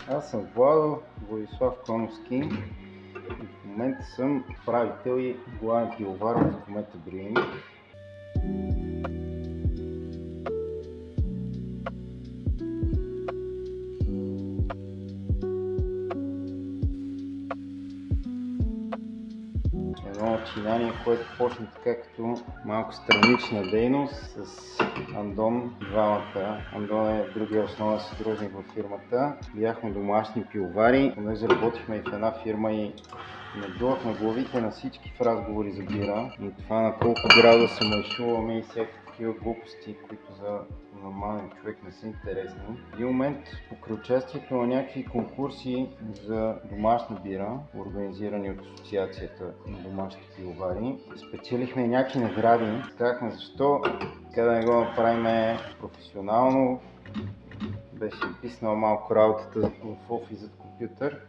Аз съм Владислав Коновски. В момента съм управител и главен пивовар в Комета Брюинг. Едно начинание, което почна така като малко странична дейност с Андон. Двамата. Андон е другия основен съдружник във фирмата. Бяхме домашни пивовари. Понеже работихме и в една фирма и надувахме главите на всички в разговори за бира. И това на колко градуса маршуваме и всякакви такива глупости, които за нормален човек не са интересни. В един момент, покрай участието на някакви конкурси за домашна бира, организирани от Асоциацията на домашните пивовари, спечелихме някакви награди. Казахме защо да не го направим професионално. Беше писнала малко работата в офис зад компютър.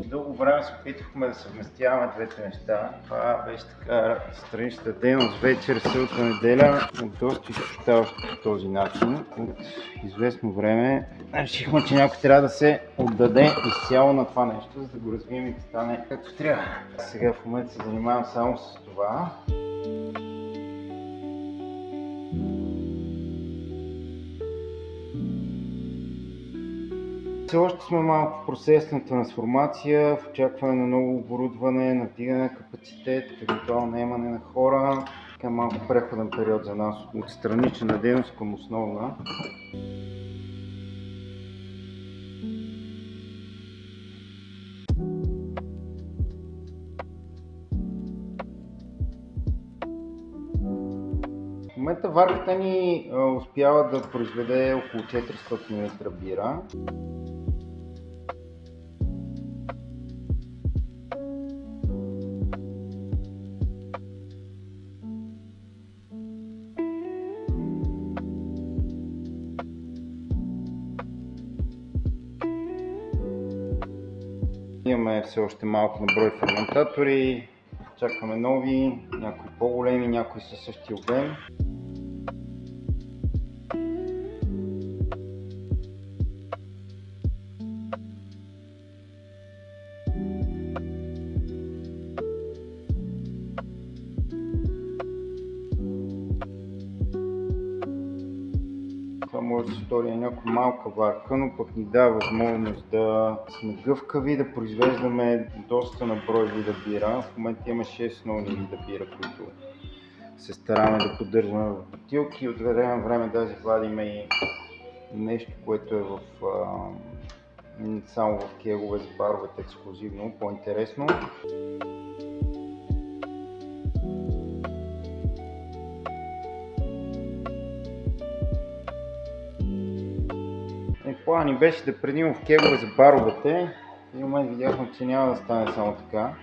Дълго време се опитвахме да съвместяваме двете неща. Това беше така страничната дейност, вечер, събота, неделя, доста изтощаващо по този начин. От известно време решихме, че някой трябва да се отдаде изцяло на това нещо, за да го развием и да стане както трябва. Сега в момента се занимавам само с това. Все още сме малко в процес на трансформация, в очакване на ново оборудване, надигане на капацитет, евентуално наемане на хора. Така малко преходен период за нас от странична дейност към основна. В момента варката ни успява да произведе около 400 мл бира. Имаме все още малко на брой ферментатори, чакаме нови, някои по-големи, някои със същия обем. Това може да се стори някаква малка варка, но пък ни дава възможност да сме гъвкави, да произвеждаме доста на брой вида бира. В момента имаме 6 основни вида бира, които се стараме да поддържаме в бутилки. От време на време даже вадим и нещо, което е само в кегове за баровете ексклюзивно, по-интересно. План ни беше да предимно в кегове за баровете. В един момент видяхме, че няма да стане само така.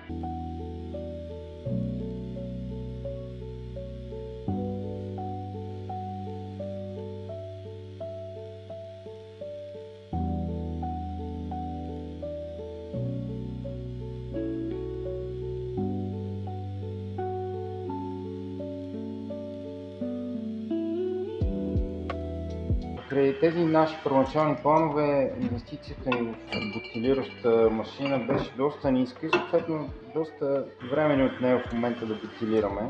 При тези наши първоначални планове, инвестицията ни в бутилираща машина беше доста ниска и съответно доста време ни отнема в момента да бутилираме.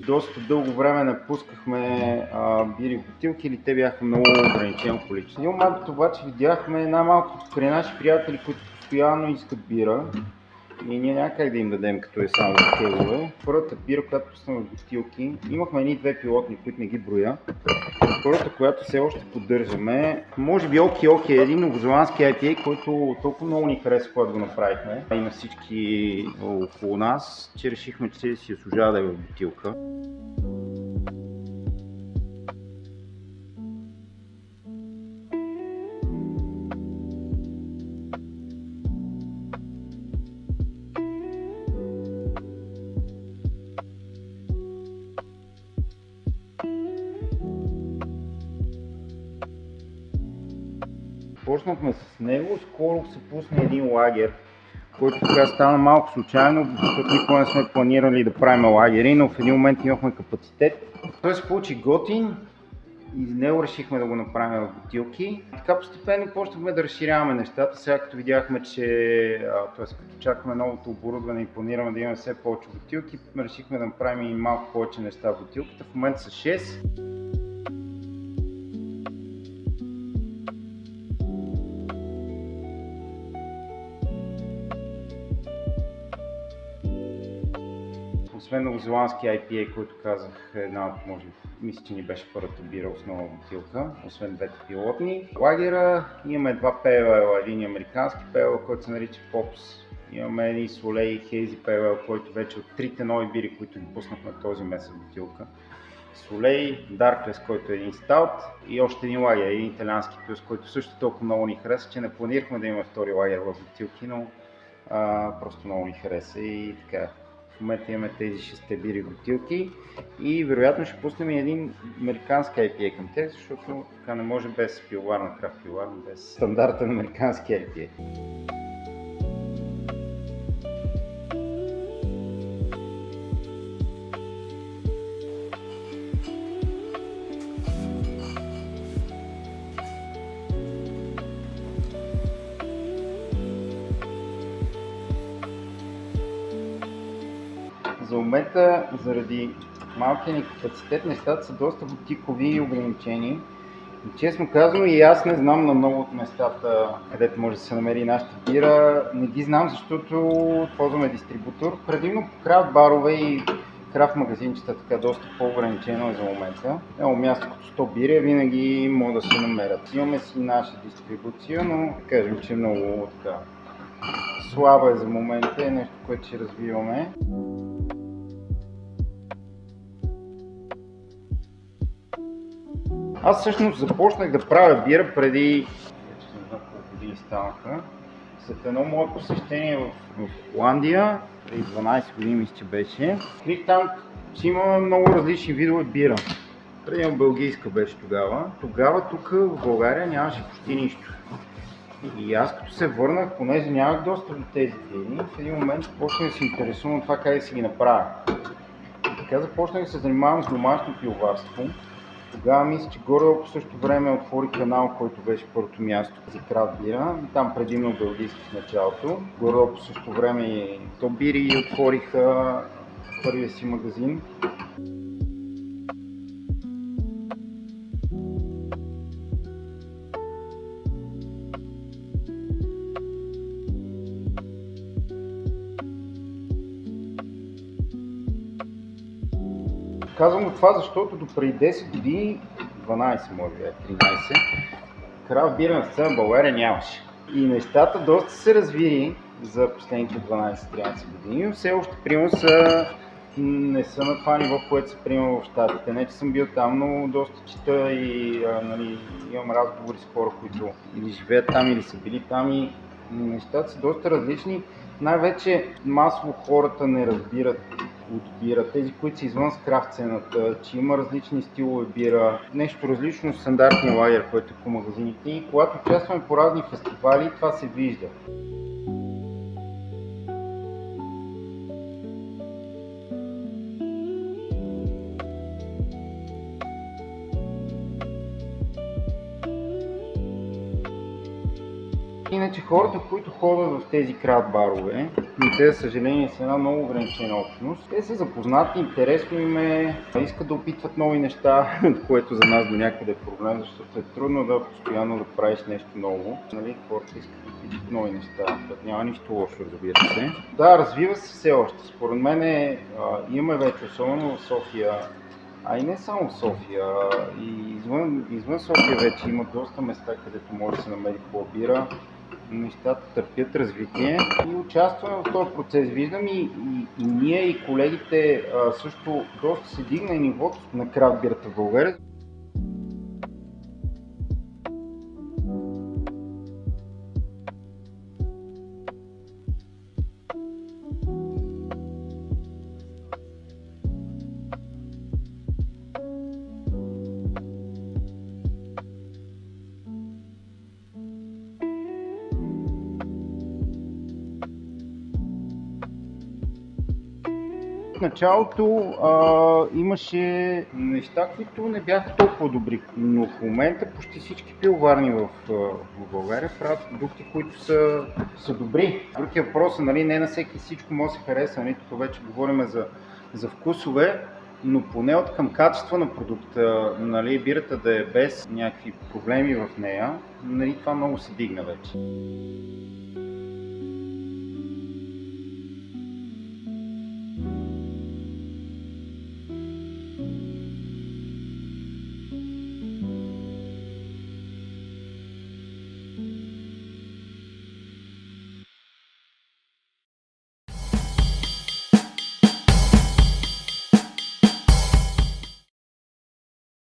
Доста дълго време не пускахме бири в бутилки или те бяха много ограничено количество. Един момент обаче видяхме най-малко при наши приятели, които постоянно искат бира и ние няма как да им дадем, като е само в кегове. Първата бира, която пуснахме в бутилки, имахме едни две пилотни, които не ги броя. Първата, която все още поддържаме, може би Оки е един новозеландски IPA, който толкова много ни хареса, когато го направихме и на всички около нас, че решихме, че си заслужава да е в бутилка. Започнахме с него, скоро се пусна един лагер, който тогава стана малко случайно, защото никога не сме планирали да правим лагери, но в един момент имахме капацитет. Той се получи готин и с него решихме да го направим в бутилки. Така постепенно почнахме да разширяваме нещата. Сега като видяхме, че като чакаме новото оборудване и планираме да имаме все повече бутилки, решихме да направим и малко повече неща в бутилката. В момента са 6. Освен новозеландски IPA, който казах, една от, мисля, че ни беше първата бира, основна бутилка, освен двете пилотни. Лагера имаме два пейла, един американски пейла, който се нарича Pops. Имаме един Солей Хейзи пейла, който вече от трите нови бири, които ги пуснахме този месец бутилка. Солей, Darkless, който е един стаут и още един лагер, един италиански плюс, който също толкова много ни хареса, че не планирахме да имаме втори лагер в бутилки, но просто много ни хареса и така. В момента имаме тези 6 бири бутилки и вероятно ще пуснем и един американски IPA към тях, защото така не може без пивоварна, крафт пивоварна, без стандартен американски IPA. За момента, заради малкия ни капацитет, нещата са доста бутикови и ограничени. И честно казано и аз не знам на много от местата, където може да се намери нашата бира. Не ги знам, защото ползваме дистрибутор. Предимно по крафт барове и крафт магазинчета, така доста по-ограничено е за момента. Едно място като 100 бири винаги могат да се намерят. Имаме си наша дистрибуция, но кажем, че много така слаба е за момента, е нещо, което ще развиваме. Аз всъщност започнах да правя бира преди, вече не знам колко години станаха, след едно мое посещение в Холандия, преди 12 години мисля, че беше. Открих там, че имаме много различни видове бира. Преди белгийска беше тогава. Тогава тук в България нямаше почти нищо. И аз като се върнах, понеже нямах достъп до тези бири, в един момент почнах да се интересувам това как да си ги направя. Така започнах да се занимавам с домашно пивоварство. Тогава мисля, че горе по същото време отвори канал, който беше първото място за крафт бира. Там предимно белгийски в началото. Горе по същото време и Тобири отвориха първия си магазин. Казвам го това, защото до преди 10 години, 12 може би, 13, крафт бира на сцена в България нямаше. И нещата доста се развили за последните 12-13 години, но все още примерно не са на това ниво, което се приема в Щатите. Не, че съм бил там, но доста чета и имам разговори с хора, които или живеят там, или са били там и нещата са доста различни. Най-вече масово хората не разбират от бира, тези, които са извън с крафт сцената, че има различни стилове бира, нещо различно от стандартния лагер, който е по магазините и когато участваме по разни фестивали, това се вижда. Иначе хората, които ходят в тези крафт барове, но те, за съжаление, са една много ограничена общност, те са запознати, интересно им е, искат да опитват нови неща, което за нас до някъде е проблем, защото е трудно да постоянно да правиш нещо ново. Хората искат да опитват нови неща, няма нищо лошо, разбира се. Да, развива се все още. Според мен имаме вече, особено в София, а и не само в София, и извън София вече има доста места, където може да се намери хубава бира. Нещата търпят развитие и участваме в този процес. Виждам и ние, и колегите също доста се дигна и нивото на крафт бирата в България. в началото имаше неща, които не бяха толкова добри, но в момента почти всички пивоварни в България правят продукти, които са добри. Другия въпрос е, нали, не на всеки всичко може да се хареса, нали, тук вече говорим за вкусове, но поне от към качество на продукта, нали, бирата да е без някакви проблеми в нея, нали, това много се дигна вече.